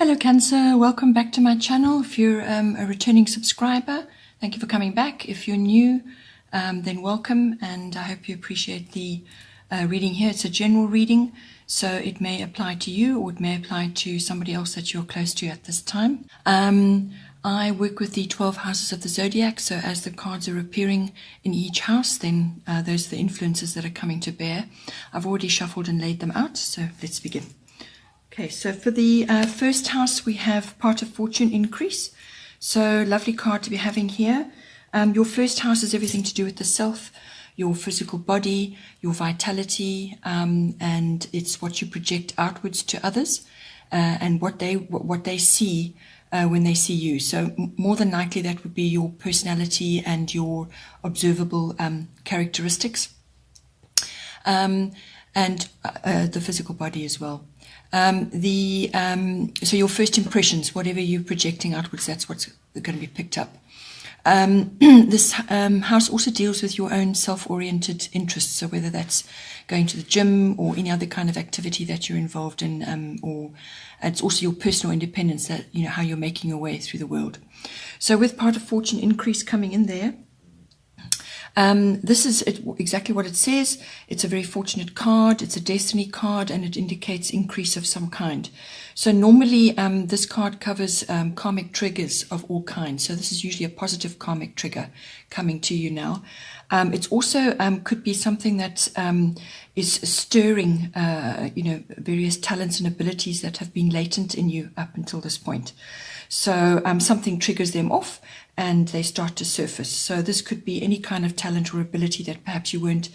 Hello Cancer, welcome back to my channel. If you're a returning subscriber, thank you for coming back. If you're new, then welcome, and I hope you appreciate the reading here. It's a general reading, so it may apply to you or it may apply to somebody else that you're close to at this time. I work with the 12 houses of the zodiac, so as the cards are appearing in each house, then those are the influences that are coming to bear. I've already shuffled and laid them out, so let's begin. Okay, so for the first house, we have part of fortune increase. So lovely card to be having here. Your first house is everything to do with the self, your physical body, your vitality, and it's what you project outwards to others and what they see when they see you. So more than likely that would be your personality and your observable characteristics, and the physical body as well. So your first impressions, whatever you're projecting outwards, that's what's going to be picked up. This house also deals with your own self-oriented interests, so whether that's going to the gym or any other kind of activity that you're involved in, or it's also your personal independence, that how you're making your way through the world. So with part of fortune increase coming in there, this is exactly what it says. It's a very fortunate card. It's a destiny card, and it indicates increase of some kind. So normally this card covers karmic triggers of all kinds. So this is usually a positive karmic trigger coming to you now. It's also could be something that is stirring, various talents and abilities that have been latent in you up until this point. So something triggers them off and they start to surface. So this could be any kind of talent or ability that perhaps you weren't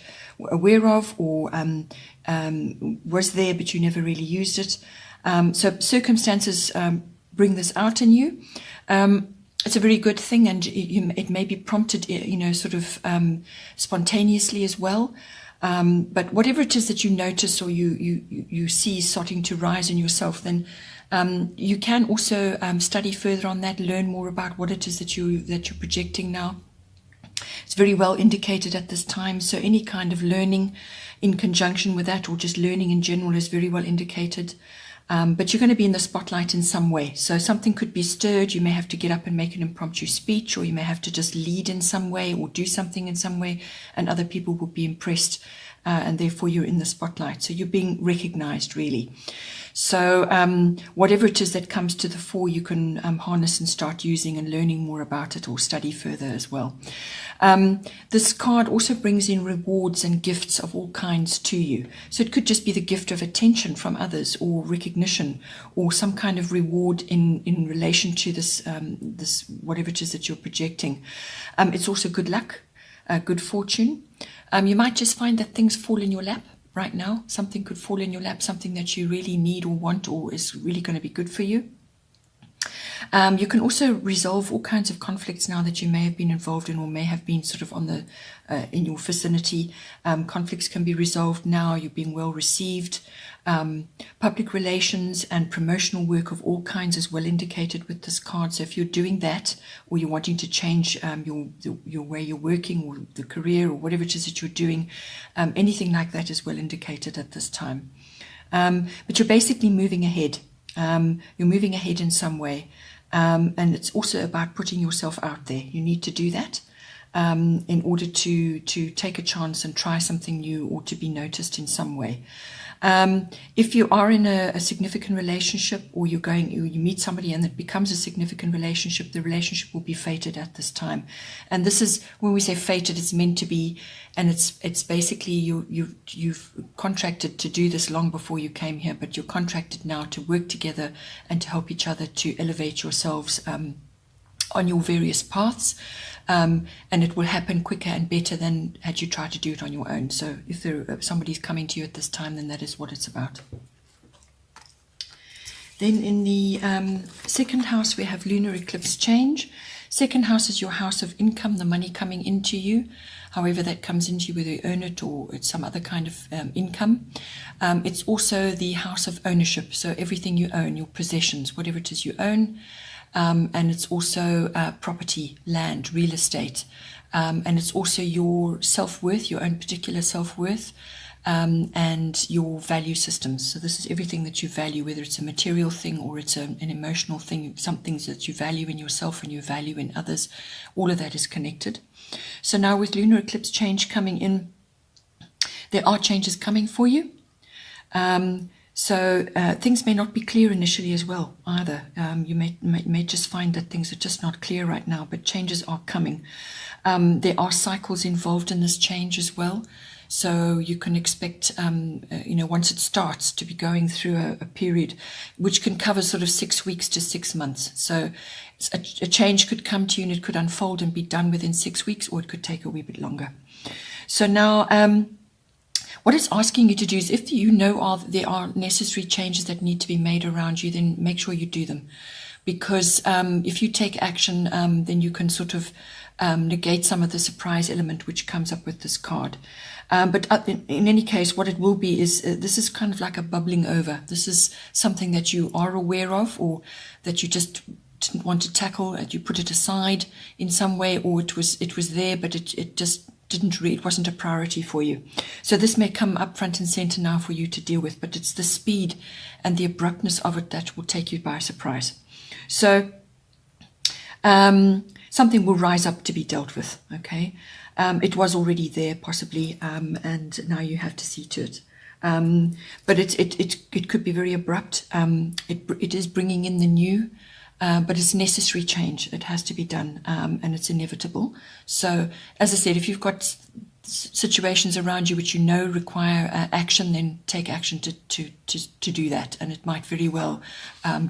aware of, or was there but you never really used it. So circumstances bring this out in you. It's a very good thing, and it may be prompted, spontaneously as well. But whatever it is that you notice or you see starting to rise in yourself, then you can also study further on that, learn more about what it is that you're projecting now. It's very well indicated at this time, so any kind of learning in conjunction with that, or just learning in general, is very well indicated. But you're going to be in the spotlight in some way. So something could be stirred. You may have to get up and make an impromptu speech, or you may have to just lead in some way or do something in some way, and other people will be impressed, and therefore you're in the spotlight. So you're being recognized, really. So whatever it is that comes to the fore, you can harness and start using and learning more about it, or study further as well. This card also brings in rewards and gifts of all kinds to you. So it could just be the gift of attention from others, or recognition, or some kind of reward in relation to this whatever it is that you're projecting. It's also good luck, good fortune. You might just find that things fall in your lap. Right now, something could fall in your lap, something that you really need or want, or is really going to be good for you. You can also resolve all kinds of conflicts now that you may have been involved in, or may have been sort of on the in your vicinity. Conflicts can be resolved now. You're being well received. Public relations and promotional work of all kinds is well indicated with this card. So if you're doing that, or you're wanting to change your way you're working, or the career, or whatever it is that you're doing, anything like that is well indicated at this time. But you're basically moving ahead. You're moving ahead in some way, and it's also about putting yourself out there. You need to do that in order to take a chance and try something new, or to be noticed in some way. If you are in a significant relationship, or you meet somebody and it becomes a significant relationship, the relationship will be fated at this time. And this is, when we say fated, it's meant to be, and it's basically you've contracted to do this long before you came here, but you're contracted now to work together and to help each other to elevate yourselves on your various paths. And it will happen quicker and better than had you tried to do it on your own. So if somebody's coming to you at this time, then that is what it's about. Then in the second house, we have lunar eclipse change. Second house is your house of income, the money coming into you, however that comes into you, whether you earn it or it's some other kind of income. It's also the house of ownership, so everything you own, your possessions, whatever it is you own. And it's also property, land, real estate. And it's also your self-worth, your own particular self-worth. and your value systems. So this is everything that you value, whether it's a material thing or it's an emotional thing, some things that you value in yourself and you value in others. All of that is connected. So now with lunar eclipse change coming in, there are changes coming for you. So things may not be clear initially as well either. You may just find that things are just not clear right now, but changes are coming. There are cycles involved in this change as well. So you can expect, once it starts, to be going through a period which can cover sort of 6 weeks to 6 months. So a change could come to you and it could unfold and be done within 6 weeks, or it could take a wee bit longer. So now, what it's asking you to do is, if you know there are necessary changes that need to be made around you, then make sure you do them. Because if you take action, then you can sort of negate some of the surprise element which comes up with this card. But in any case, what it will be is, this is kind of like a bubbling over. This is something that you are aware of, or that you just didn't want to tackle, and you put it aside in some way, or it was there, but it just it wasn't a priority for you. So this may come up front and center now for you to deal with, but it's the speed and the abruptness of it that will take you by surprise. So something will rise up to be dealt with, okay? It was already there possibly, and now you have to see to it. But it could be very abrupt. It is bringing in the new, but it's necessary change. It has to be done, and it's inevitable. So, as I said, if you've got situations around you which you know require action, then take action to do that, and it might very well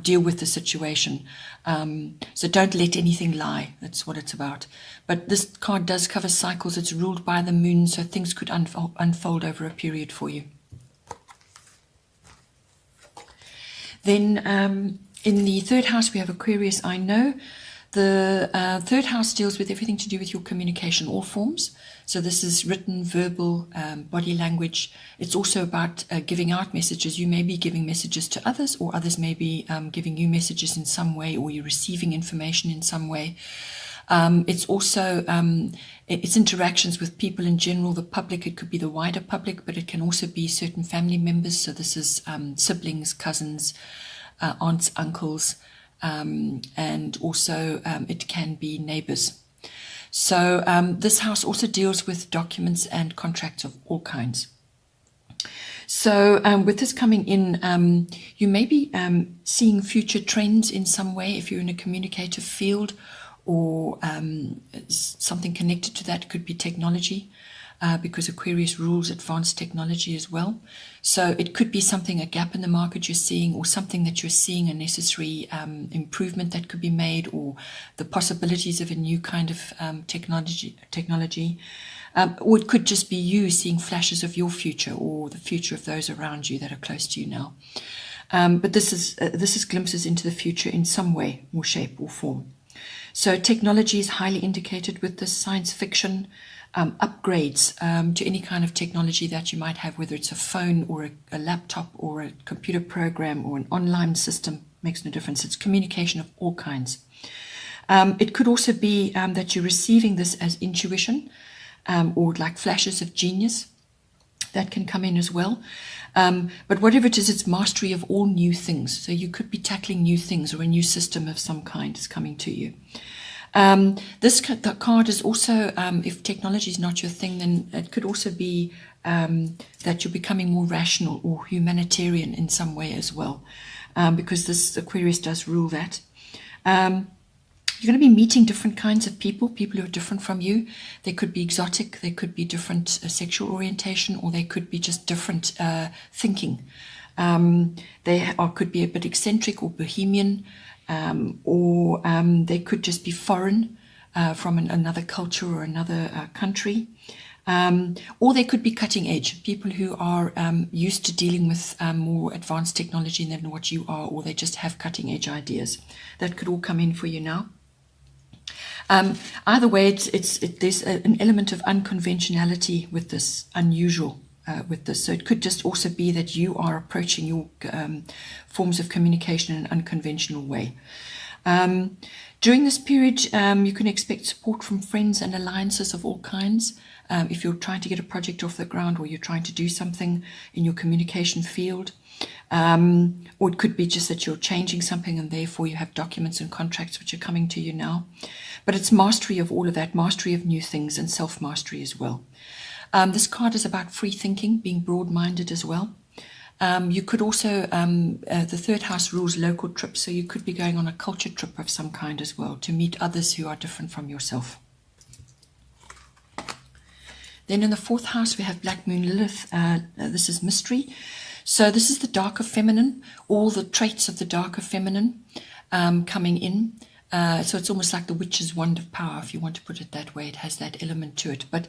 deal with the situation. So don't let anything lie. That's what it's about. But this card does cover cycles. It's ruled by the moon, so things could unfold over a period for you. Then in the third house, we have Aquarius. I know the third house deals with everything to do with your communication, all forms. So this is written, verbal, body language. It's also about giving out messages. You may be giving messages to others, or others may be giving you messages in some way, or you're receiving information in some way. It's also it's interactions with people in general, the public. It could be the wider public, but it can also be certain family members. So this is siblings, cousins, aunts, uncles, and also it can be neighbors. So this house also deals with documents and contracts of all kinds. So with this coming in, you may be seeing future trends in some way if you're in a communicative field, or something connected to that. Could be technology, because Aquarius rules advanced technology as well. So it could be something, a gap in the market you're seeing, or something that you're seeing, a necessary improvement that could be made, or the possibilities of a new kind of technology. Or it could just be you seeing flashes of your future, or the future of those around you that are close to you now. But this is glimpses into the future in some way, or shape, or form. So technology is highly indicated with this. Science fiction, upgrades to any kind of technology that you might have, whether it's a phone or a laptop or a computer program or an online system, makes no difference. It's communication of all kinds. It could also be that you're receiving this as intuition, or like flashes of genius that can come in as well. But whatever it is, it's mastery of all new things. So you could be tackling new things, or a new system of some kind is coming to you. This card is also, if technology is not your thing, then it could also be that you're becoming more rational or humanitarian in some way as well, because this Aquarius does rule that. You're going to be meeting different kinds of people who are different from you. They could be exotic, they could be different sexual orientation, or they could be just different thinking. They could be a bit eccentric or bohemian, or they could just be foreign from another culture or another country. Or they could be cutting edge, people who are used to dealing with more advanced technology than what you are, or they just have cutting edge ideas. That could all come in for you now. Either way, there's an element of unconventionality with this, unusual with this. So it could just also be that you are approaching your forms of communication in an unconventional way. During this period, you can expect support from friends and alliances of all kinds. if you're trying to get a project off the ground, or you're trying to do something in your communication field. Or it could be just that you're changing something and therefore you have documents and contracts which are coming to you now. But it's mastery of all of that, mastery of new things, and self-mastery as well. This card is about free thinking, being broad-minded as well. You could also, the third house rules local trips, so you could be going on a culture trip of some kind as well, to meet others who are different from yourself. Then in the fourth house, we have Black Moon Lilith. This is mystery. So this is the darker feminine, all the traits of the darker feminine coming in. So it's almost like the witch's wand of power, if you want to put it that way. It has that element to it. But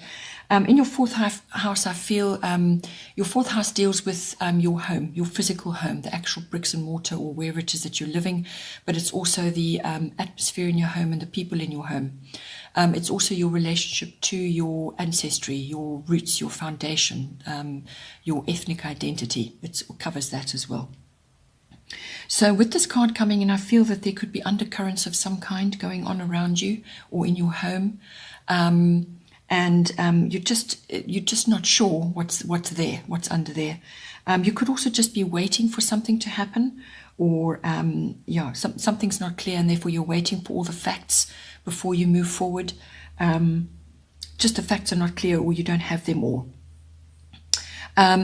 in your fourth house, I feel your fourth house deals with your home, your physical home, the actual bricks and mortar, or wherever it is that you're living. But it's also the atmosphere in your home and the people in your home. It's also your relationship to your ancestry, your roots, your foundation, your ethnic identity. It covers that as well. So with this card coming in, I feel that there could be undercurrents of some kind going on around you or in your home, and you're just not sure what's there, what's under there. You could also just be waiting for something to happen, or something's not clear, and therefore you're waiting for all the facts before you move forward. Just the facts are not clear, or you don't have them all.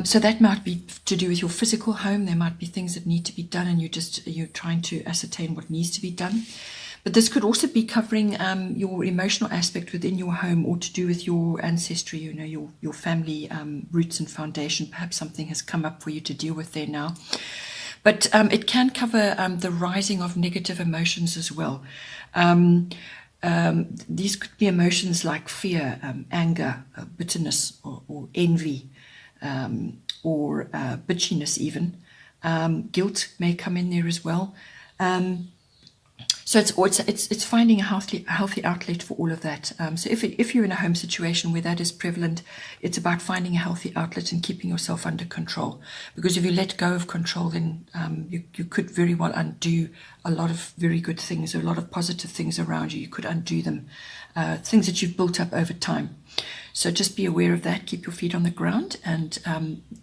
So that might be to do with your physical home. There might be things that need to be done, and you're trying to ascertain what needs to be done. But this could also be covering your emotional aspect within your home, or to do with your ancestry, your family roots and foundation. Perhaps something has come up for you to deal with there now. But it can cover the rising of negative emotions as well. These could be emotions like fear, anger, bitterness, or envy. Or bitchiness even. Guilt may come in there as well. So it's finding a healthy outlet for all of that. So if you're in a home situation where that is prevalent, it's about finding a healthy outlet and keeping yourself under control. Because if you let go of control, then you could very well undo a lot of very good things, a lot of positive things around you. You could undo them, things that you've built up over time. So just be aware of that. Keep your feet on the ground, and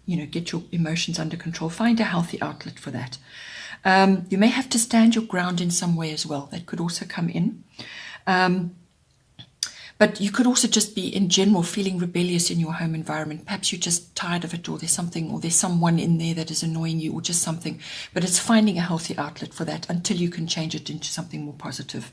get your emotions under control. Find a healthy outlet for that. You may have to stand your ground in some way as well. That could also come in. But you could also just be in general feeling rebellious in your home environment. Perhaps you're just tired of it, or there's someone in there that is annoying you, or just something. But it's finding a healthy outlet for that until you can change it into something more positive.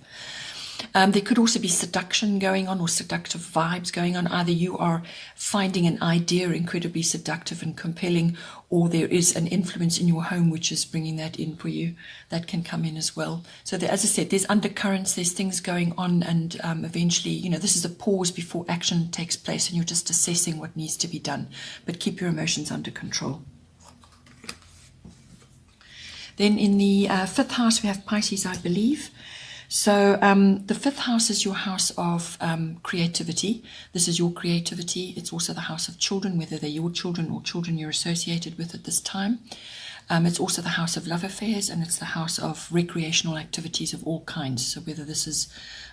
There could also be seduction going on, or seductive vibes going on. Either you are finding an idea incredibly seductive and compelling, or there is an influence in your home which is bringing that in for you. That can come in as well. So as I said, there's undercurrents, there's things going on, and eventually, this is a pause before action takes place, and you're just assessing what needs to be done. But keep your emotions under control. Then in the fifth house, we have Pisces, I believe. So the fifth house is your house of creativity. This is your creativity. It's also the house of children, whether they're your children or children you're associated with at this time. It's also the house of love affairs, and it's the house of recreational activities of all kinds. So whether this is,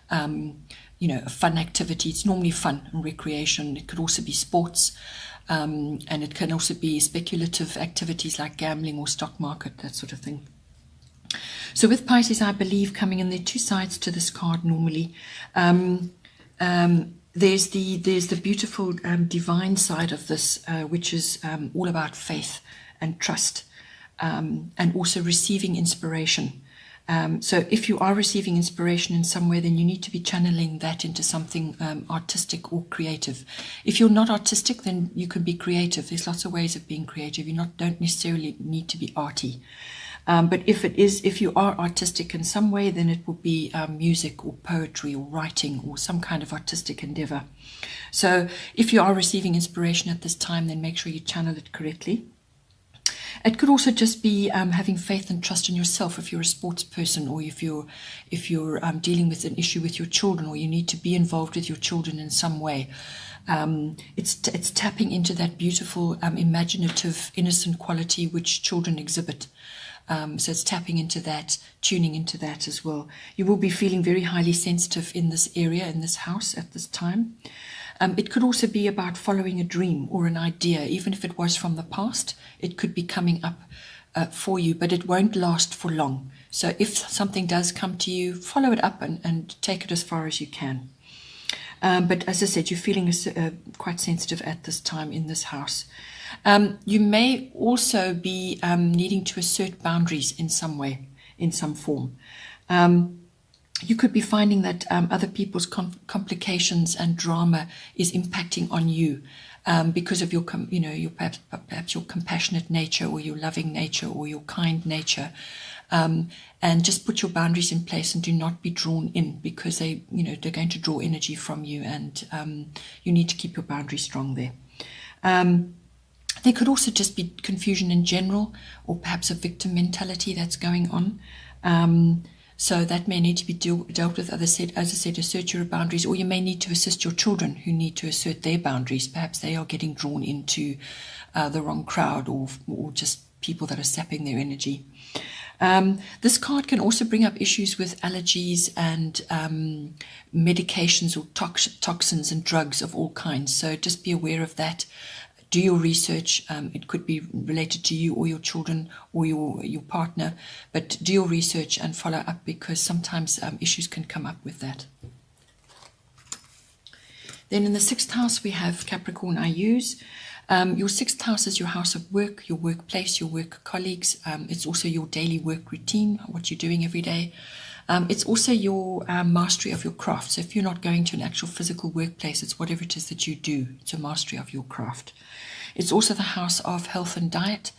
a fun activity, it's normally fun and recreation. It could also be sports, and it can also be speculative activities like gambling or stock market, that sort of thing. So with Pisces, I believe, coming in, there are two sides to this card normally. There's the beautiful divine side of this, which is all about faith and trust, and also receiving inspiration. So if you are receiving inspiration in some way, then you need to be channeling that into something artistic or creative. If you're not artistic, then you can be creative. There's lots of ways of being creative. You don't necessarily need to be arty. But if you are artistic in some way, then it will be music or poetry or writing or some kind of artistic endeavor. So if you are receiving inspiration at this time, then make sure you channel it correctly. It could also just be having faith and trust in yourself if you're a sports person, or if you're dealing with an issue with your children, or you need to be involved with your children in some way. It's tapping into that beautiful, imaginative, innocent quality which children exhibit. So it's tapping into that, tuning into that as well. You will be feeling very highly sensitive in this area, in this house at this time. It could also be about following a dream or an idea, even if it was from the past. It could be coming up for you, but it won't last for long. So if something does come to you, follow it up and take it as far as you can. But as I said, you're feeling quite sensitive at this time in this house. You may also be needing to assert boundaries in some way, in some form. You could be finding that other people's complications and drama is impacting on you because of your perhaps your compassionate nature or your loving nature or your kind nature. And just put your boundaries in place and do not be drawn in, because they're going to draw energy from you, and you need to keep your boundaries strong there. There could also just be confusion in general, or perhaps a victim mentality that's going on. So that may need to be dealt with. As I said, assert your boundaries, or you may need to assist your children who need to assert their boundaries. Perhaps they are getting drawn into the wrong crowd, or just people that are sapping their energy. This card can also bring up issues with allergies and medications or toxins and drugs of all kinds. So just be aware of that. Do your research. It could be related to you or your children or your partner, but do your research and follow up, because sometimes issues can come up with that. Then in the 6th house, we have Capricorn IUs. Your 6th house is your house of work, your workplace, your work colleagues. It's also your daily work routine, what you're doing every day. It's also your mastery of your craft. So if you're not going to an actual physical workplace, it's whatever it is that you do. It's a mastery of your craft. It's also the house of health and diet,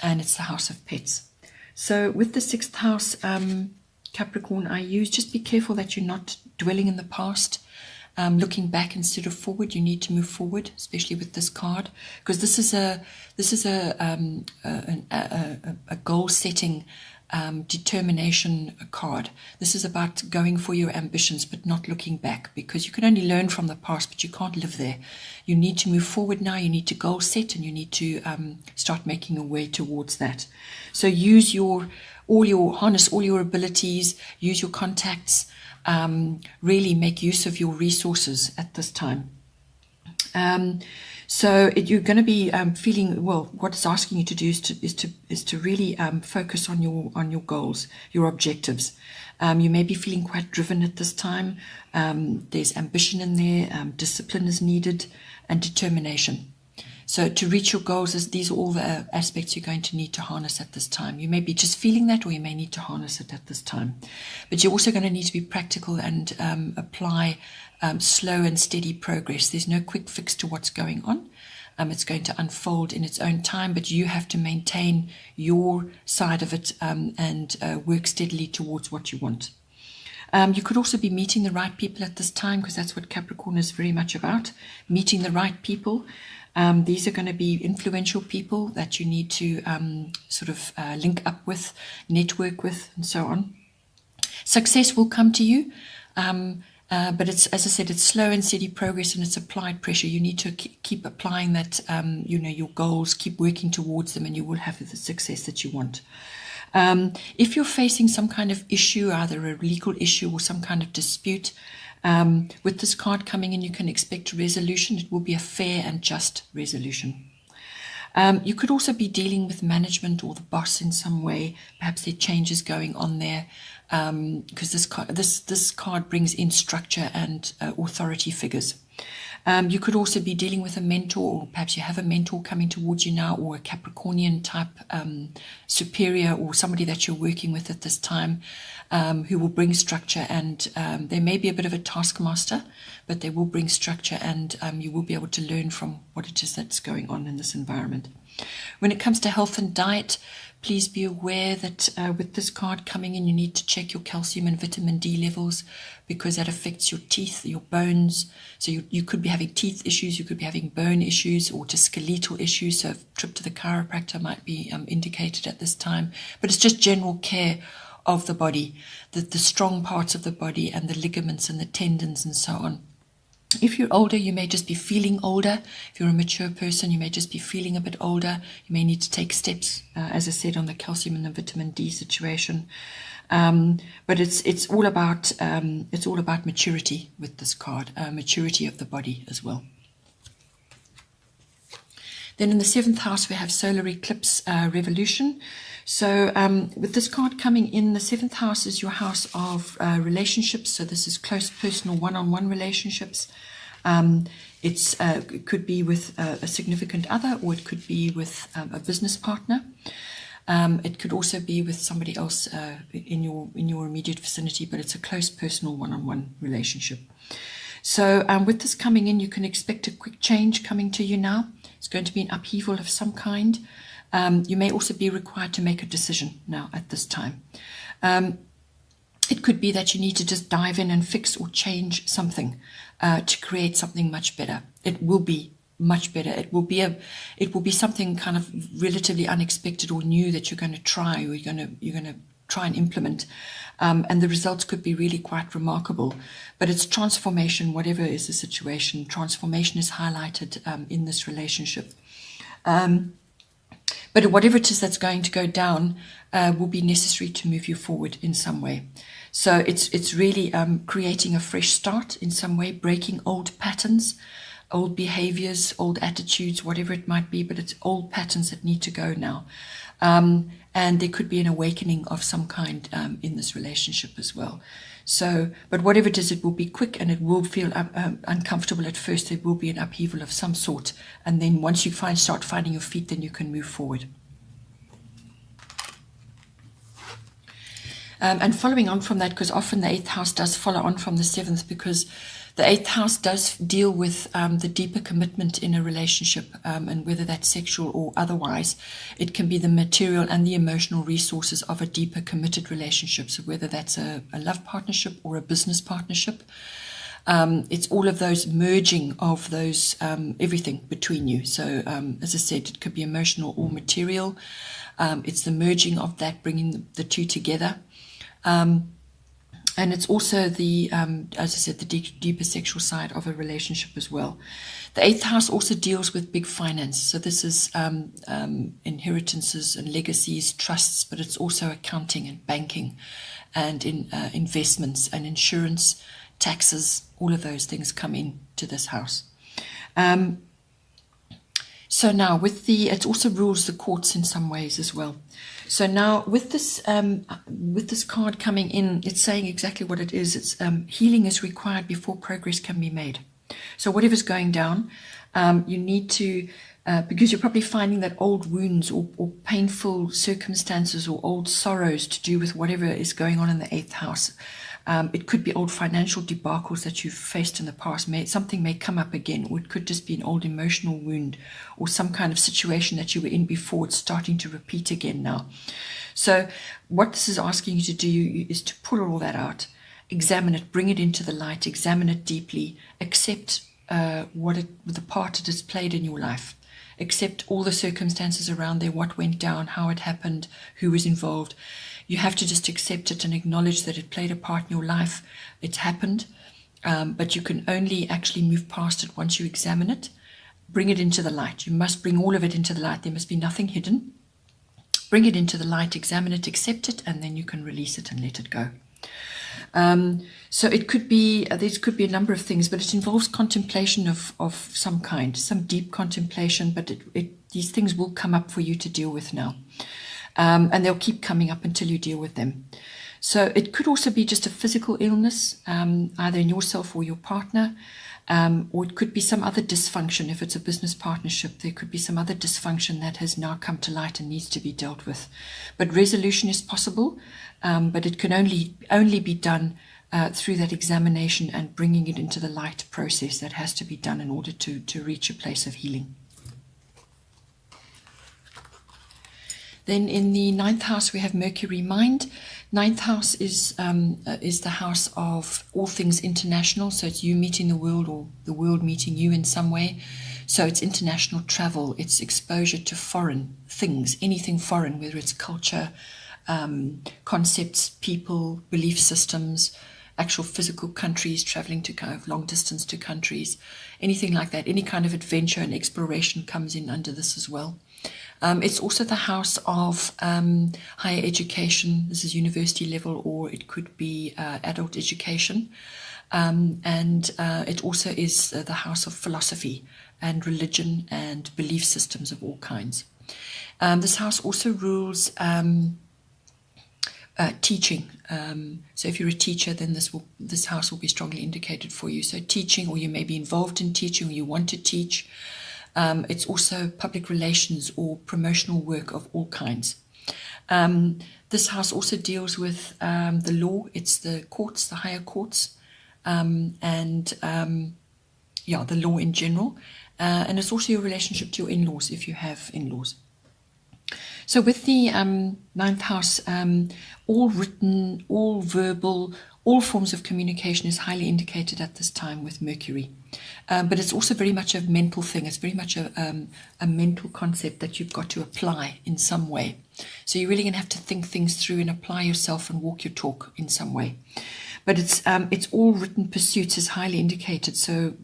and it's the house of pets. So with the 6th house, Capricorn IUs, just be careful that you're not dwelling in the past. Looking back instead of forward. You need to move forward, especially with this card, because this is a goal-setting, determination card. This is about going for your ambitions, but not looking back, because you can only learn from the past, but you can't live there. You need to move forward now. You need to goal set, and you need to start making your way towards that. So use harness all your abilities, use your contacts. Really make use of your resources at this time. So you're going to be feeling, well, what it's asking you to do is to really focus on your goals, your objectives. You may be feeling quite driven at this time. There's ambition in there, discipline is needed, and determination. So to reach your goals, these are all the aspects you're going to need to harness at this time. You may be just feeling that, or you may need to harness it at this time. But you're also going to need to be practical and apply slow and steady progress. There's no quick fix to what's going on. It's going to unfold in its own time, but you have to maintain your side of it and work steadily towards what you want. You could also be meeting the right people at this time, because that's what Capricorn is very much about, meeting the right people. These are going to be influential people that you need to link up with, network with, and so on. Success will come to you, but it's, as I said, it's slow and steady progress, and it's applied pressure. You need to keep applying that, your goals, keep working towards them, and you will have the success that you want. If you're facing some kind of issue, either a legal issue or some kind of dispute, with this card coming in, you can expect a resolution. It will be a fair and just resolution. You could also be dealing with management or the boss in some way. Perhaps there are changes going on there, because this card brings in structure and authority figures. You could also be dealing with a mentor, or perhaps you have a mentor coming towards you now, or a Capricornian type superior, or somebody that you're working with at this time, who will bring structure, and they may be a bit of a taskmaster, but they will bring structure, and you will be able to learn from what it is that's going on in this environment. When it comes to health and diet, please be aware that with this card coming in, you need to check your calcium and vitamin D levels, because that affects your teeth, your bones. So you could be having teeth issues, you could be having bone issues, or just skeletal issues. So a trip to the chiropractor might be indicated at this time. But it's just general care of the body, the strong parts of the body, and the ligaments and the tendons and so on. If you're older, you may just be feeling older. If you're a mature person, you may just be feeling a bit older. You may need to take steps, as I said, on the calcium and the vitamin D situation. But it's all about maturity with this card, maturity of the body as well. Then in the 7th house, we have solar eclipse revolution. So with this card coming in, the 7th house is your house of relationships. So this is close, personal, one-on-one relationships. It could be with a significant other, or it could be with a business partner. It could also be with somebody else in your immediate vicinity, but it's a close, personal, one-on-one relationship. So with this coming in, you can expect a quick change coming to you now. It's going to be an upheaval of some kind. You may also be required to make a decision now at this time. It could be that you need to just dive in and fix or change something to create something much better. It will be much better. It will be something kind of relatively unexpected or new that you're going to try, or you're going to try and implement, and the results could be really quite remarkable. But it's transformation, whatever is the situation. Transformation is highlighted in this relationship. But whatever it is that's going to go down will be necessary to move you forward in some way. So it's really creating a fresh start in some way, breaking old patterns, old behaviors, old attitudes, whatever it might be, but it's old patterns that need to go now. And there could be an awakening of some kind in this relationship as well. So, but whatever it is, it will be quick, and it will feel uncomfortable at first. There will be an upheaval of some sort. And then once you start finding your feet, then you can move forward. And following on from that, because often the 8th house does follow on from the 7th, because the 8th house does deal with the deeper commitment in a relationship, and whether that's sexual or otherwise, it can be the material and the emotional resources of a deeper committed relationship. So whether that's a love partnership or a business partnership, it's all of those merging of those, everything between you. So as I said, it could be emotional or material. It's the merging of that, bringing the two together. And it's also the, as I said, the deeper sexual side of a relationship as well. The 8th house also deals with big finance. So this is inheritances and legacies, trusts, but it's also accounting and banking and investments and insurance, taxes. All of those things come into this house. So now it also rules the courts in some ways as well. So now with this card coming in, it's saying exactly what it is. It's healing is required before progress can be made. So whatever's going down, you need to, because you're probably finding that old wounds or painful circumstances or old sorrows to do with whatever is going on in the 8th house. It could be old financial debacles that you've faced in the past. Something may come up again, or it could just be an old emotional wound or some kind of situation that you were in before. It's starting to repeat again now. So what this is asking you to do is to pull all that out, examine it, bring it into the light, examine it deeply, accept the part it has played in your life. Accept all the circumstances around there, what went down, how it happened, who was involved. You have to just accept it and acknowledge that it played a part in your life. It's happened, but you can only actually move past it once you examine it. Bring it into the light. You must bring all of it into the light. There must be nothing hidden. Bring it into the light, examine it, accept it, and then you can release it and let it go. So it could be, there could be a number of things, but it involves contemplation of some kind, some deep contemplation, but these things will come up for you to deal with now. And they'll keep coming up until you deal with them. So it could also be just a physical illness, either in yourself or your partner, or it could be some other dysfunction. If it's a business partnership, there could be some other dysfunction that has now come to light and needs to be dealt with. But resolution is possible, but it can only be done through that examination and bringing it into the light process that has to be done in order to reach a place of healing. Then in the 9th house, we have Mercury mind. 9th house is the house of all things international. So it's you meeting the world or the world meeting you in some way. So it's international travel. It's exposure to foreign things, anything foreign, whether it's culture, concepts, people, belief systems, actual physical countries, traveling to kind of long distance to countries, anything like that. Any kind of adventure and exploration comes in under this as well. It's also the house of higher education. This is university level, or it could be adult education. And it also is the house of philosophy and religion and belief systems of all kinds. This house also rules teaching. So if you're a teacher, then this house will be strongly indicated for you. So teaching, or you may be involved in teaching, or you want to teach. It's also public relations or promotional work of all kinds. This house also deals with the law. It's the courts, the higher courts, and the law in general. And it's also your relationship to your in-laws, if you have in-laws. So with the ninth house, all written, all verbal, all forms of communication is highly indicated at this time with Mercury. But it's also very much a mental thing. It's very much a mental concept that you've got to apply in some way. So you're really going to have to think things through and apply yourself and walk your talk in some way. But it's all written pursuits is highly indicated. So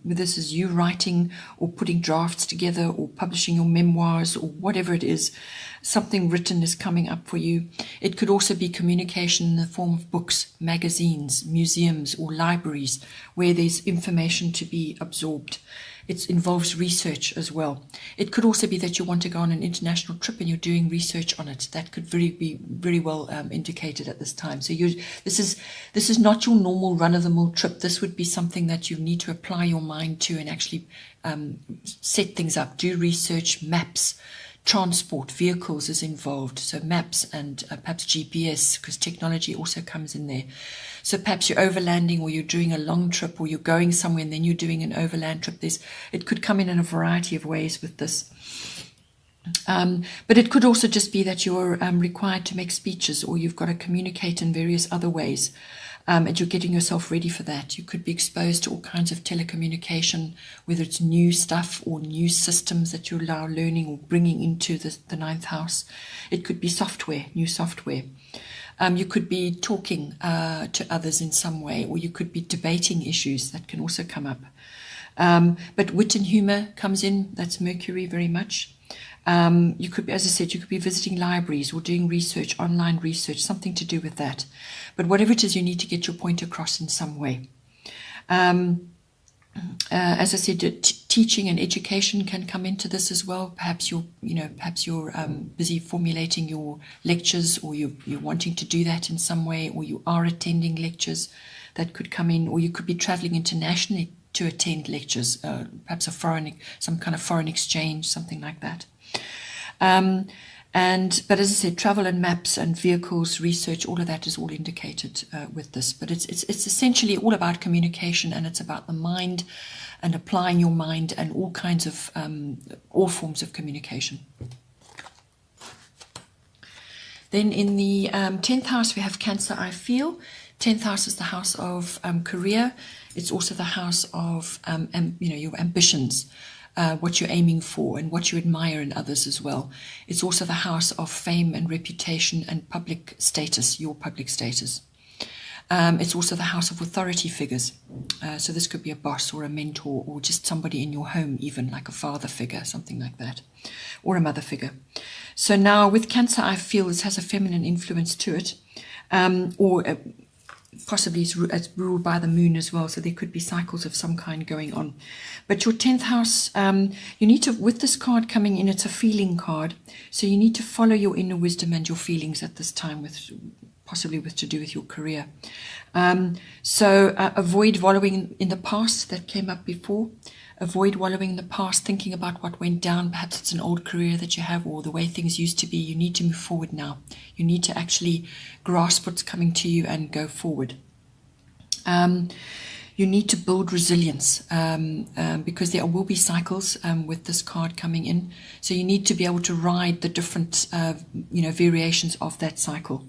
this is you writing or putting drafts together or publishing your memoirs or whatever it is. Something written is coming up for you. It could also be communication in the form of books, magazines, museums, or libraries where there's information to be absorbed. It involves research as well. It could also be that you want to go on an international trip and you're doing research on it. That could be very well indicated at this time. So this is not your normal run-of-the-mill trip. This would be something that you need to apply your mind to and actually set things up, do research, maps. Transport, vehicles is involved, so maps and perhaps GPS, because technology also comes in there. So perhaps you're overlanding, or you're doing a long trip, or you're going somewhere and then you're doing an overland trip. It could come in a variety of ways with this. But it could also just be that you're required to make speeches, or you've got to communicate in various other ways. And you're getting yourself ready for that. You could be exposed to all kinds of telecommunication, whether it's new stuff or new systems that you're now learning or bringing into the ninth house. It could be software, new software. You could be talking to others in some way, or you could be debating issues that can also come up. But wit and humor comes in. That's Mercury very much. You could be, as I said, you could be visiting libraries or doing research, online research, something to do with that. But whatever it is, you need to get your point across in some way. As I said, teaching and education can come into this as well. Perhaps you're busy formulating your lectures, or you're wanting to do that in some way, or you are attending lectures that could come in, or you could be traveling internationally to attend lectures, perhaps some kind of foreign exchange, something like that. But as I said, travel and maps and vehicles, research, all of that is all indicated with this. But it's essentially all about communication, and it's about the mind and applying your mind and all kinds of all forms of communication. Then in the 10th house we have Cancer, I feel. 10th house is the house of career. It's also the house of your ambitions. What you're aiming for and what you admire in others as well. It's also the house of fame and reputation and public status, your public status. It's also the house of authority figures. So this could be a boss or a mentor or just somebody in your home, even like a father figure, something like that, or a mother figure. So now with Cancer, I feel this has a feminine influence to it, possibly it's ruled by the moon as well, so there could be cycles of some kind going on. But your 10th house, you need to, with this card coming in, it's a feeling card, so you need to follow your inner wisdom and your feelings at this time, possibly to do with your career. So avoid wallowing in the past that came up before. Avoid wallowing in the past, thinking about what went down. Perhaps it's an old career that you have or the way things used to be. You need to move forward now. You need to actually grasp what's coming to you and go forward. You need to build resilience because there will be cycles with this card coming in. So you need to be able to ride the different variations of that cycle.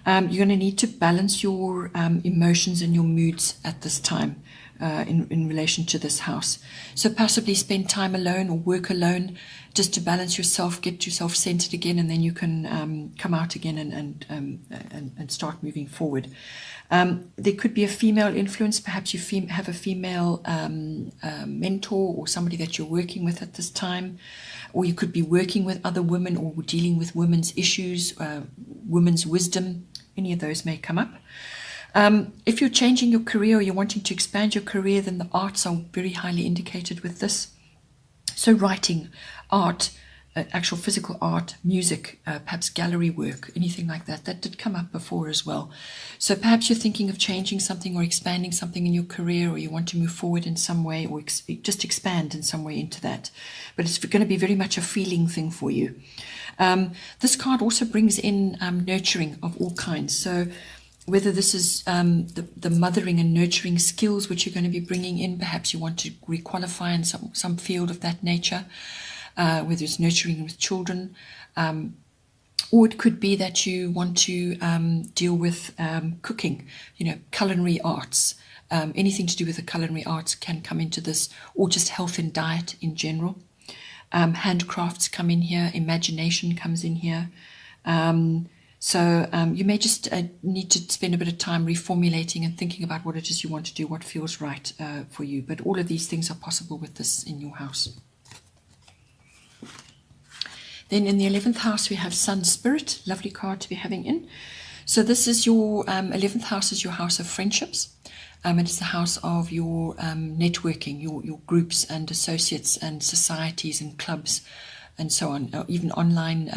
You're going to need to balance your emotions and your moods at this time. In relation to this house. So possibly spend time alone or work alone just to balance yourself, get yourself centered again, and then you can come out again and start moving forward. There could be a female influence. Perhaps you have a female mentor or somebody that you're working with at this time. or you could be working with other women or dealing with women's issues, women's wisdom. Any of those may come up. If you're changing your career or you're wanting to expand your career, then the arts are very highly indicated with this. So writing, art, actual physical art, music, perhaps gallery work, anything like that. That did come up before as well. So perhaps you're thinking of changing something or expanding something in your career, or you want to move forward in some way, or just expand in some way into that. But it's going to be very much a feeling thing for you. This card also brings in nurturing of all kinds. So whether this is the mothering and nurturing skills which you're going to be bringing in, perhaps you want to requalify in some field of that nature, whether it's nurturing with children, or it could be that you want to deal with cooking, culinary arts. Anything to do with the culinary arts can come into this, or just health and diet in general. Handcrafts come in here, imagination comes in here. So you may just need to spend a bit of time reformulating and thinking about what it is you want to do, what feels right for you. But all of these things are possible with this in your house. Then in the 11th house, we have Sun Spirit, lovely card to be having in. So this is your 11th house is your house of friendships. It's the house of your networking, your groups and associates and societies and clubs and so on, or even online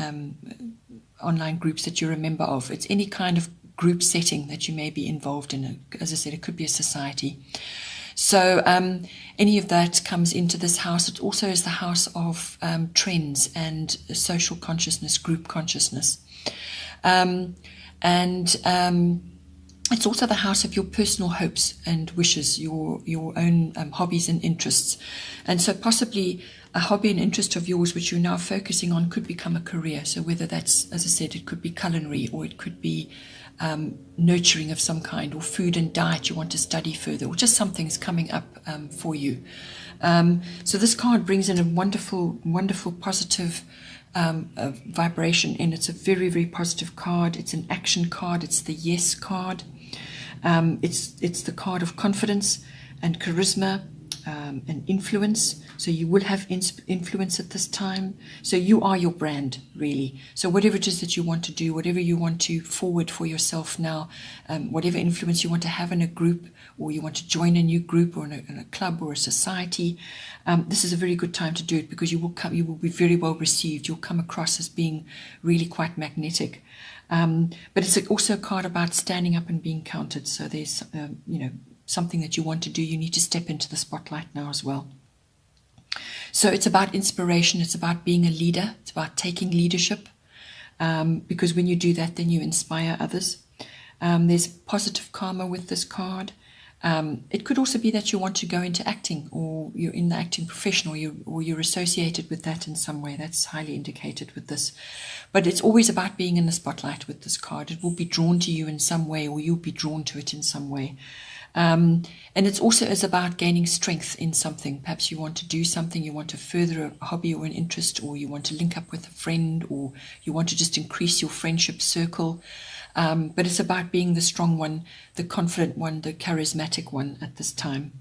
groups that you're a member of. It's any kind of group setting that you may be involved in. As I said, it could be a society. So any of that comes into this house. It also is the house of trends and social consciousness, group consciousness. It's also the house of your personal hopes and wishes, your own hobbies and interests. And so possibly a hobby and interest of yours which you're now focusing on could become a career. So whether that's, as I said, it could be culinary, or it could be nurturing of some kind, or food and diet you want to study further, or just something's coming up for you. So this card brings in a wonderful, wonderful, positive vibration, and it's a very, very positive card. It's an action card. It's the yes card. It's the card of confidence and charisma and influence. So you will have influence at this time. So you are your brand, really. So whatever it is that you want to do, whatever you want to forward for yourself now, whatever influence you want to have in a group, or you want to join a new group, or in a club or a society, this is a very good time to do it, because you will be very well received. You'll come across as being really quite magnetic. But it's also a card about standing up and being counted. So there's, something that you want to do, you need to step into the spotlight now as well. So it's about inspiration, it's about being a leader, it's about taking leadership, because when you do that, then you inspire others. There's positive karma with this card. It could also be that you want to go into acting, or you're in the acting profession, or you're associated with that in some way. That's highly indicated with this. But it's always about being in the spotlight with this card. It will be drawn to you in some way, or you'll be drawn to it in some way. And it's also is about gaining strength in something. Perhaps you want to do something, you want to further a hobby or an interest, or you want to link up with a friend, or you want to just increase your friendship circle. But it's about being the strong one, the confident one, the charismatic one at this time.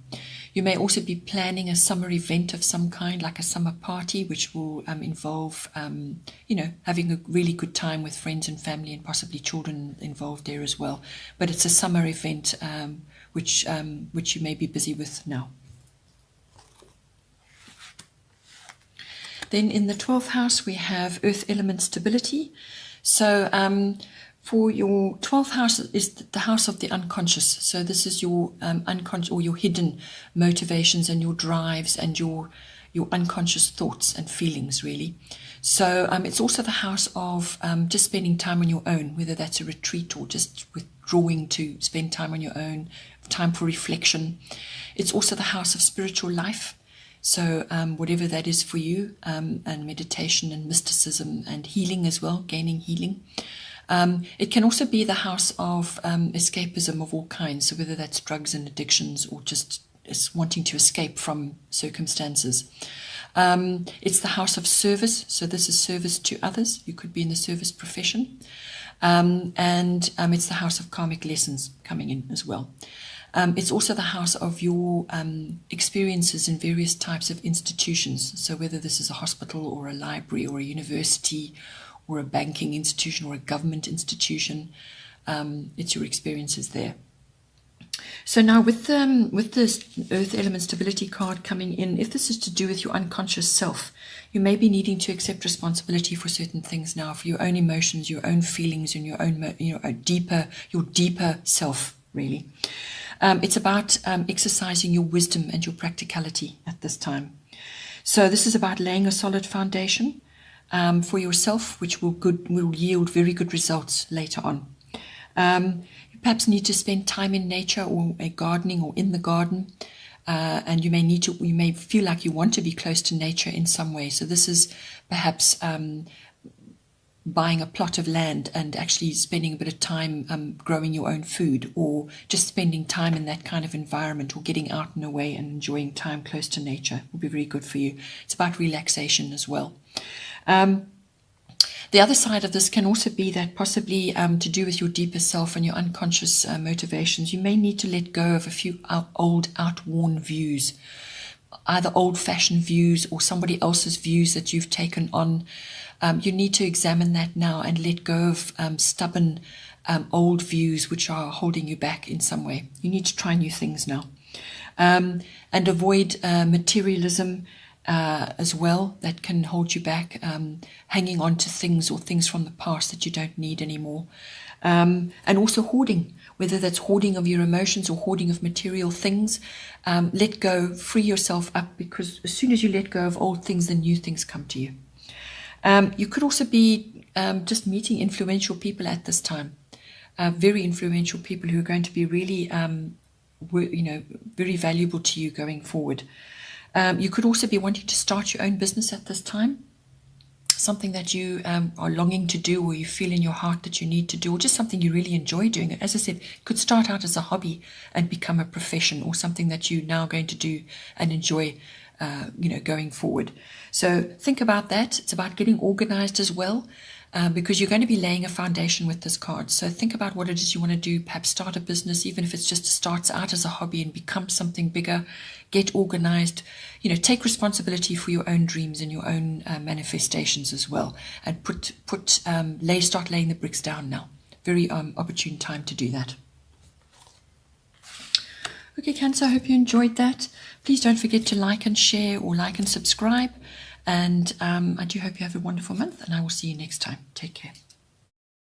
You may also be planning a summer event of some kind, like a summer party, which will involve, having a really good time with friends and family, and possibly children involved there as well. But it's a summer event which you may be busy with now. Then in the 12th house, we have earth element stability. So for your 12th house is the house of the unconscious. So this is your unconscious, or your hidden motivations and your drives and your unconscious thoughts and feelings, really. So it's also the house of just spending time on your own, whether that's a retreat or just withdrawing to spend time on your own, time for reflection. It's also the house of spiritual life. So whatever that is for you, and meditation and mysticism and healing as well, gaining healing. It can also be the house of escapism of all kinds. So whether that's drugs and addictions, or just wanting to escape from circumstances. It's the house of service. So this is service to others. You could be in the service profession. And it's the house of karmic lessons coming in as well. It's also the house of your experiences in various types of institutions. So whether this is a hospital or a library or a university or a banking institution or a government institution, it's your experiences there. So now with this Earth Element Stability card coming in, if this is to do with your unconscious self, you may be needing to accept responsibility for certain things now, for your own emotions, your own feelings, and your own, your deeper self, really. It's about exercising your wisdom and your practicality at this time. So this is about laying a solid foundation for yourself, which will yield very good results later on. You perhaps need to spend time in nature or gardening or in the garden, and you may feel like you want to be close to nature in some way. So this is perhaps buying a plot of land and actually spending a bit of time growing your own food, or just spending time in that kind of environment, or getting out and away and enjoying time close to nature will be very good for you. It's about relaxation as well. The other side of this can also be that possibly to do with your deeper self and your unconscious motivations. You may need to let go of a few old, outworn views, either old-fashioned views or somebody else's views that you've taken on. You need to examine that now and let go of stubborn old views which are holding you back in some way. You need to try new things now. And avoid materialism as well, that can hold you back, hanging on to things or things from the past that you don't need anymore. And also hoarding, whether that's hoarding of your emotions or hoarding of material things. Let go, free yourself up, because as soon as you let go of old things, then new things come to you. You could also be just meeting influential people at this time, very influential people who are going to be really, very valuable to you going forward. You could also be wanting to start your own business at this time, something that you are longing to do, or you feel in your heart that you need to do, or just something you really enjoy doing. As I said, it could start out as a hobby and become a profession, or something that you're now going to do and enjoy going forward. So think about that. It's about getting organized as well, because you're going to be laying a foundation with this card. So think about what it is you want to do. Perhaps start a business, even if it's just starts out as a hobby and becomes something bigger. Get organized. Take responsibility for your own dreams and your own manifestations as well. And start laying the bricks down now. Very opportune time to do that. Okay, Cancer, I hope you enjoyed that. Please don't forget to like and share, or like and subscribe. And I do hope you have a wonderful month, and I will see you next time. Take care.